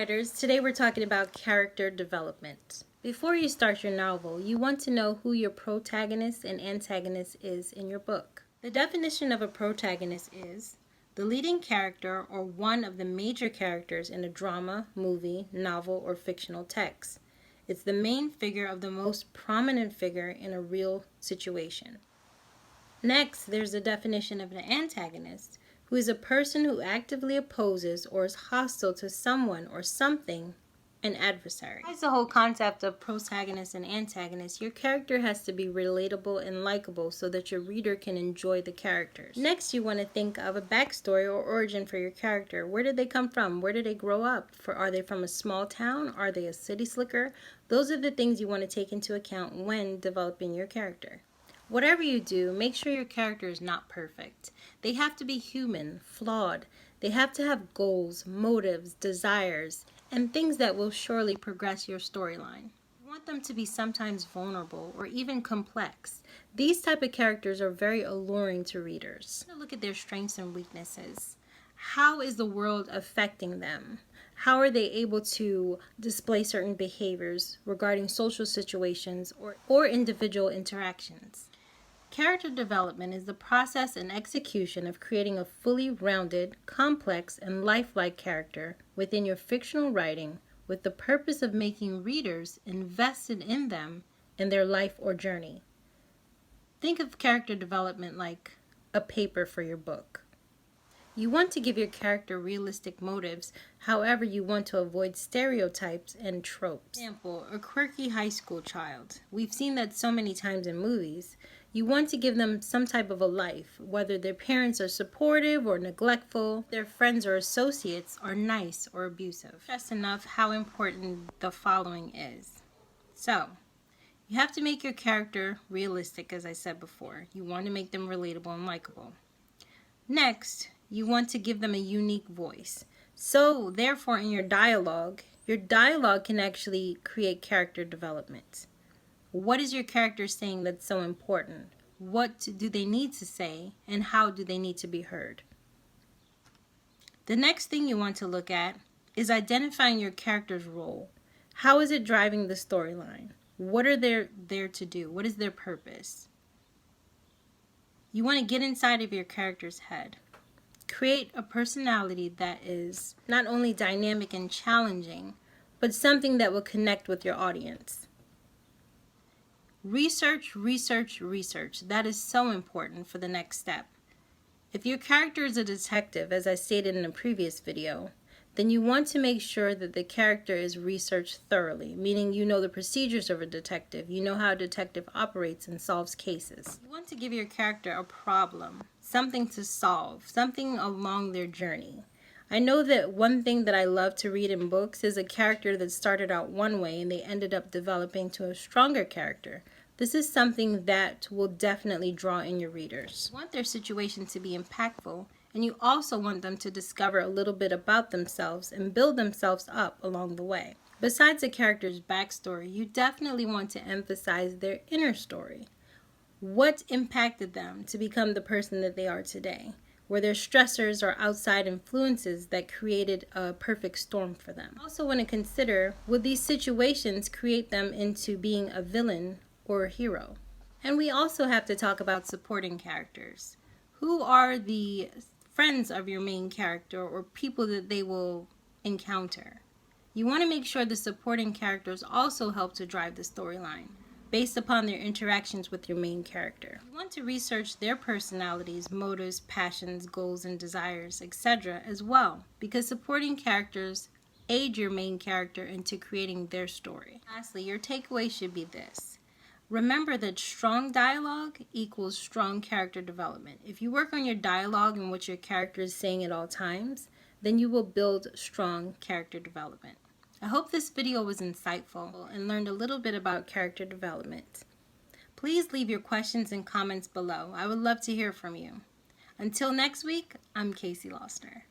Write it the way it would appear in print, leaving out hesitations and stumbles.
writers, today we're talking about character development. Before you start your novel, you want to know who your protagonist and antagonist is in your book. The definition of a protagonist is the leading character or one of the major characters in a drama, movie, novel, or fictional text. It's the main figure of the most prominent figure in a real situation. Next, there's the definition of an antagonist, who is a person who actively opposes or is hostile to someone or something, an adversary. Besides the whole concept of protagonist and antagonist, your character has to be relatable and likable so that your reader can enjoy the characters. Next, you want to think of a backstory or origin for your character. Where did they come from? Where did they grow up? Are they from a small town? Are they a city slicker? Those are the things you want to take into account when developing your character. Whatever you do, make sure your character is not perfect. They have to be human, flawed. They have to have goals, motives, desires, and things that will surely progress your storyline. You want them to be sometimes vulnerable or even complex. These type of characters are very alluring to readers. Look at their strengths and weaknesses. How is the world affecting them? How are they able to display certain behaviors regarding social situations or individual interactions? Character development is the process and execution of creating a fully rounded, complex, and lifelike character within your fictional writing with the purpose of making readers invested in them and their life or journey. Think of character development like a paper for your book. You want to give your character realistic motives, however you want to avoid stereotypes and tropes. For example, a quirky high school child. We've seen that so many times in movies. You want to give them some type of a life, whether their parents are supportive or neglectful, their friends or associates are nice or abusive. Just enough how important the following is. So, you have to make your character realistic, as I said before. You want to make them relatable and likable. Next, you want to give them a unique voice. So, therefore, in your dialogue can actually create character development. What is your character saying that's so important? What do they need to say, and how do they need to be heard? The next thing you want to look at is identifying your character's role. How is it driving the storyline? What are they there to do? What is their purpose? You want to get inside of your character's head. Create a personality that is not only dynamic and challenging, but something that will connect with your audience. Research, research, research. That is so important for the next step. If your character is a detective, as I stated in a previous video, then you want to make sure that the character is researched thoroughly, meaning you know the procedures of a detective, you know how a detective operates and solves cases. You want to give your character a problem, something to solve, something along their journey. I know that one thing that I love to read in books is a character that started out one way and they ended up developing to a stronger character. This is something that will definitely draw in your readers. You want their situation to be impactful, and you also want them to discover a little bit about themselves and build themselves up along the way. Besides a character's backstory, you definitely want to emphasize their inner story. What impacted them to become the person that they are today? Were there stressors or outside influences that created a perfect storm for them? Also want to consider, would these situations create them into being a villain or a hero? And we also have to talk about supporting characters. Who are the friends of your main character or people that they will encounter? You want to make sure the supporting characters also help to drive the storyline based upon their interactions with your main character. You want to research their personalities, motives, passions, goals, and desires, etc. as well, because supporting characters aid your main character into creating their story. Lastly, your takeaway should be this. Remember that strong dialogue equals strong character development. If you work on your dialogue and what your character is saying at all times, then you will build strong character development. I hope this video was insightful and learned a little bit about character development. Please leave your questions and comments below. I would love to hear from you. Until next week, I'm Casey Lostner.